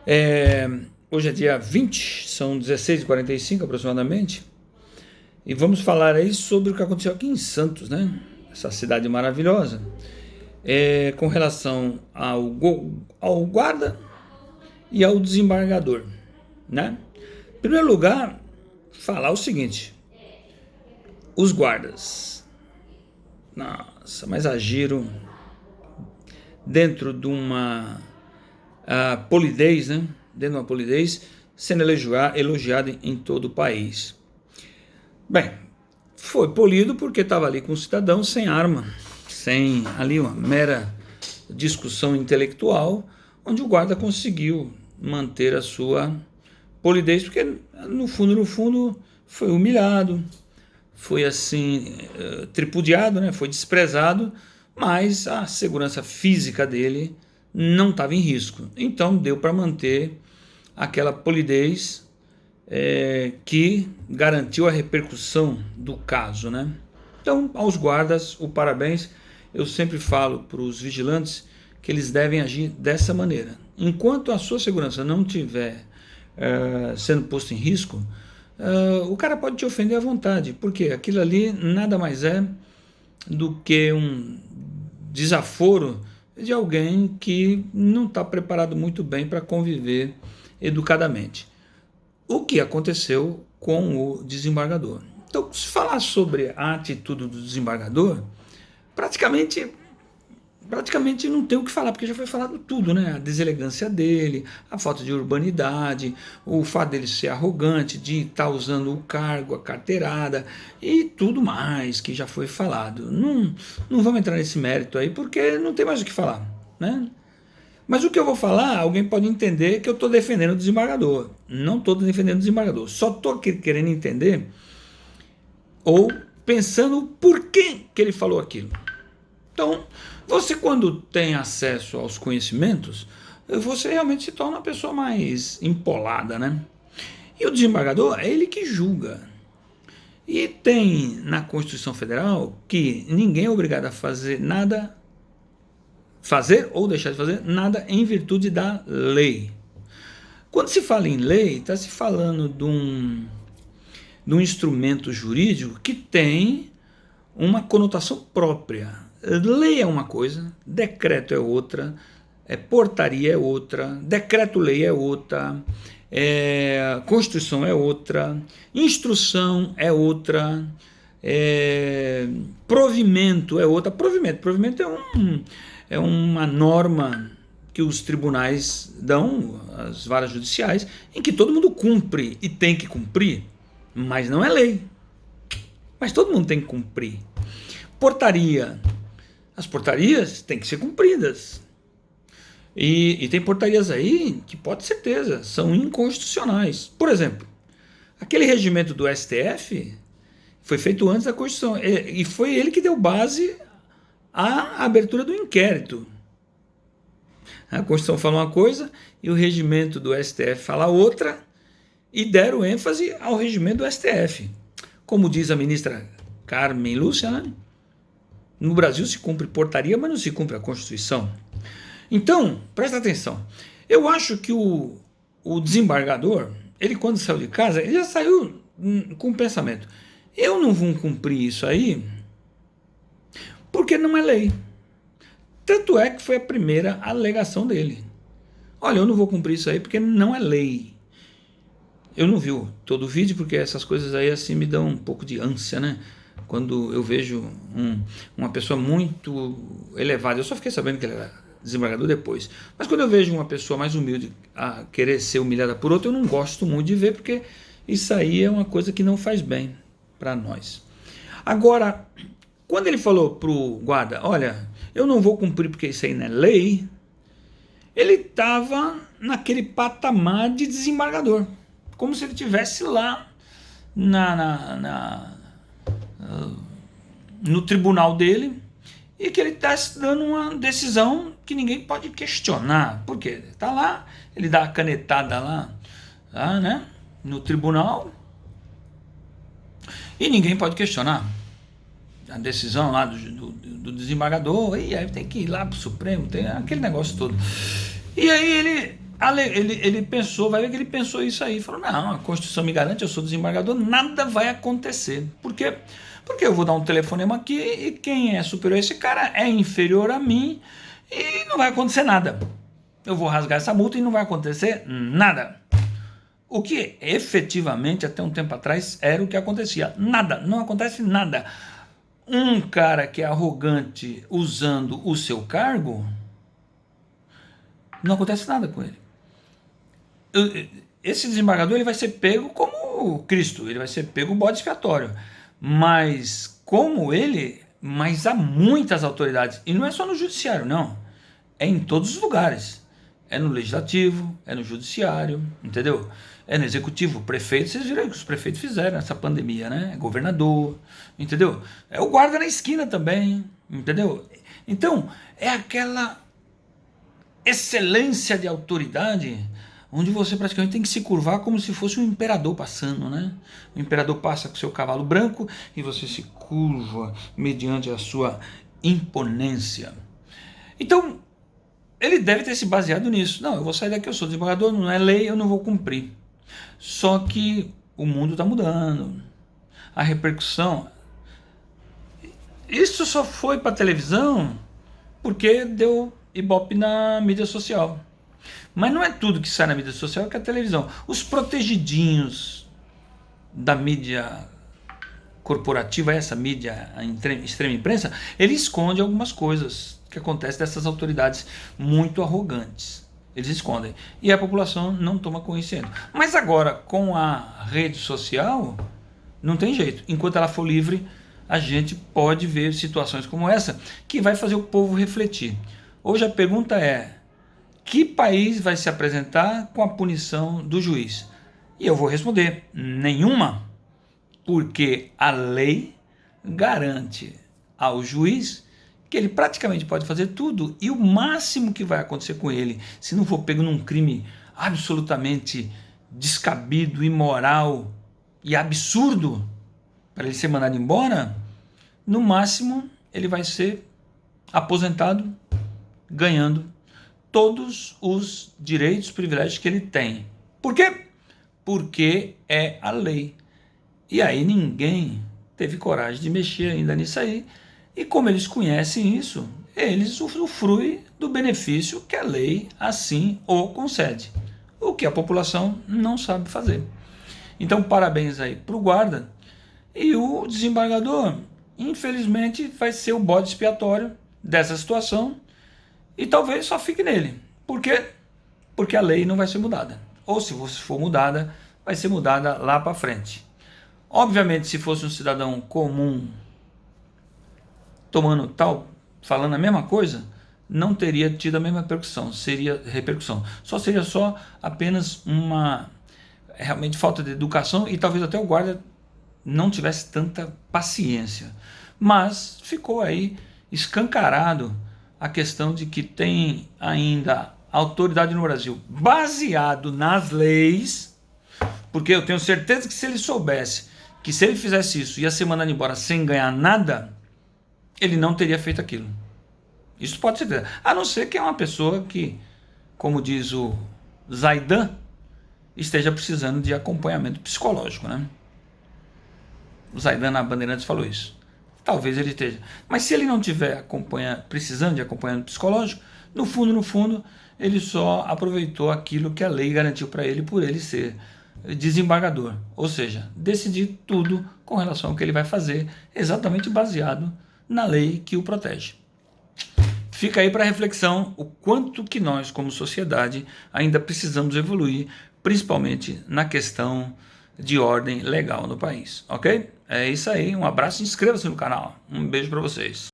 É, Hoje é dia 20, são 16h45 aproximadamente, e vamos falar aí sobre o que aconteceu aqui em Santos, né? Essa cidade maravilhosa, com relação ao guarda e ao desembargador, né? Em primeiro lugar, falar o seguinte: os guardas, nossa, mas agiram dentro de uma polidez, né? Dentro de uma polidez, sendo elogiado em todo o país. Bem, foi polido porque estava ali com um cidadão sem arma, sem ali uma mera discussão intelectual, onde o guarda conseguiu manter a sua polidez, porque no fundo, foi humilhado, foi assim, tripudiado, né? Foi desprezado, mas a segurança física dele não estava em risco. Então deu para manter aquela polidez que garantiu a repercussão do caso, né? Então, aos guardas, o parabéns. Eu sempre falo para os vigilantes que eles devem agir dessa maneira. Enquanto a sua segurança não estiver sendo posta em risco, o cara pode te ofender à vontade, porque aquilo ali nada mais é do que um desaforo de alguém que não está preparado muito bem para conviver educadamente. O que aconteceu com o desembargador? Então, se falar sobre a atitude do desembargador, praticamente não tem o que falar, porque já foi falado tudo, né? A deselegância dele, a falta de urbanidade, o fato dele ser arrogante, de estar usando o cargo, a carteirada e tudo mais que já foi falado. Não vamos entrar nesse mérito aí, porque não tem mais o que falar, né? Mas o que eu vou falar, alguém pode entender que eu estou defendendo o desembargador. Não estou defendendo o desembargador, só estou querendo entender ou pensando por que ele falou aquilo. Então, você quando tem acesso aos conhecimentos, você realmente se torna uma pessoa mais empolada, né? E o desembargador é ele que julga. E tem na Constituição Federal que ninguém é obrigado a fazer nada, fazer ou deixar de fazer nada em virtude da lei. Quando se fala em lei, está se falando de um instrumento jurídico que tem uma conotação própria. Lei é uma coisa, decreto é outra, portaria é outra, decreto-lei é outra, Constituição é outra, instrução é outra, provimento é outra. Provimento é uma norma que os tribunais dão, as varas judiciais, em que todo mundo cumpre e tem que cumprir, mas não é lei. Mas todo mundo tem que cumprir. Portaria. As portarias têm que ser cumpridas. E tem portarias aí que, pode ter certeza, são inconstitucionais. Por exemplo, aquele regimento do STF foi feito antes da Constituição. E foi ele que deu base à abertura do inquérito. A Constituição fala uma coisa e o regimento do STF fala outra, e deram ênfase ao regimento do STF. Como diz a ministra Carmen Lúcia, né? No Brasil se cumpre portaria, mas não se cumpre a Constituição. Então, presta atenção. Eu acho que o desembargador, ele quando saiu de casa, ele já saiu com o pensamento: eu não vou cumprir isso aí porque não é lei. Tanto é que foi a primeira alegação dele. Olha, eu não vou cumprir isso aí porque não é lei. Eu não vi todo o vídeo, porque essas coisas aí assim me dão um pouco de ânsia, né? Quando eu vejo uma pessoa muito elevada, eu só fiquei sabendo que ele era desembargador depois, mas quando eu vejo uma pessoa mais humilde a querer ser humilhada por outra, eu não gosto muito de ver, porque isso aí é uma coisa que não faz bem para nós. Agora, quando ele falou pro guarda: olha, eu não vou cumprir porque isso aí não é lei, ele estava naquele patamar de desembargador, como se ele estivesse lá no tribunal dele, e que ele está dando uma decisão que ninguém pode questionar. Por quê? Está lá, ele dá a canetada lá, né, no tribunal, e ninguém pode questionar a decisão lá do desembargador, e aí tem que ir lá para o Supremo, tem aquele negócio todo. E aí ele Ele pensou, vai ver que ele pensou isso aí, falou, não, a Constituição me garante, eu sou desembargador, nada vai acontecer. Por quê? Porque eu vou dar um telefonema aqui e quem é superior a esse cara é inferior a mim e não vai acontecer nada. Eu vou rasgar essa multa e não vai acontecer nada. O que efetivamente até um tempo atrás era o que acontecia. Nada, não acontece nada. Um cara que é arrogante usando o seu cargo, não acontece nada com ele. Esse desembargador ele vai ser pego como Cristo, ele vai ser pego bode expiatório. Mas como ele, mas há muitas autoridades, e não é só no judiciário, não. É em todos os lugares. É no legislativo, é no judiciário, entendeu? É no executivo, prefeito, vocês viram o que os prefeitos fizeram nessa pandemia, né? Governador, entendeu? É o guarda na esquina também, entendeu? Então, é aquela excelência de autoridade onde você praticamente tem que se curvar como se fosse um imperador passando, né? O imperador passa com seu cavalo branco e você se curva mediante a sua imponência. Então, ele deve ter se baseado nisso. Não, eu vou sair daqui, eu sou desembargador, não é lei, eu não vou cumprir. Só que o mundo está mudando. A repercussão... Isso só foi para a televisão porque deu ibope na mídia social. Mas não é tudo que sai na mídia social que é a televisão. Os protegidinhos da mídia corporativa, essa mídia, a extrema imprensa, ele esconde algumas coisas que acontecem dessas autoridades muito arrogantes. Eles escondem. E a população não toma conhecimento. Mas agora, com a rede social, não tem jeito. Enquanto ela for livre, a gente pode ver situações como essa, que vai fazer o povo refletir. Hoje a pergunta é, que país vai se apresentar com a punição do juiz? E eu vou responder, nenhuma, porque a lei garante ao juiz que ele praticamente pode fazer tudo e o máximo que vai acontecer com ele, se não for pego num crime absolutamente descabido, imoral e absurdo, para ele ser mandado embora, no máximo ele vai ser aposentado, ganhando todos os direitos e privilégios que ele tem. Por quê? Porque é a lei. E aí ninguém teve coragem de mexer ainda nisso aí. E como eles conhecem isso, eles usufruem do benefício que a lei assim o concede. O que a população não sabe fazer. Então parabéns aí para o guarda. E o desembargador, infelizmente, vai ser o bode expiatório dessa situação. E talvez só fique nele. Por quê? Porque a lei não vai ser mudada. Ou se for mudada, vai ser mudada lá para frente. Obviamente, se fosse um cidadão comum tomando tal, falando a mesma coisa, não teria tido a mesma repercussão. Só seria apenas uma realmente falta de educação e talvez até o guarda não tivesse tanta paciência. Mas ficou aí escancarado a questão de que tem ainda autoridade no Brasil baseado nas leis, porque eu tenho certeza que se ele soubesse que se ele fizesse isso ia ser mandado embora sem ganhar nada, ele não teria feito aquilo. Isso pode ser, a não ser que é uma pessoa que, como diz o Zaidan, esteja precisando de acompanhamento psicológico, né? O Zaidan na Bandeirantes falou isso. Talvez ele esteja. Mas se ele não estiver precisando de acompanhamento psicológico, no fundo, ele só aproveitou aquilo que a lei garantiu para ele por ele ser desembargador. Ou seja, decidir tudo com relação ao que ele vai fazer, exatamente baseado na lei que o protege. Fica aí para reflexão o quanto que nós, como sociedade, ainda precisamos evoluir, principalmente na questão de ordem legal no país, ok? É isso aí, um abraço e inscreva-se no canal. Um beijo para vocês.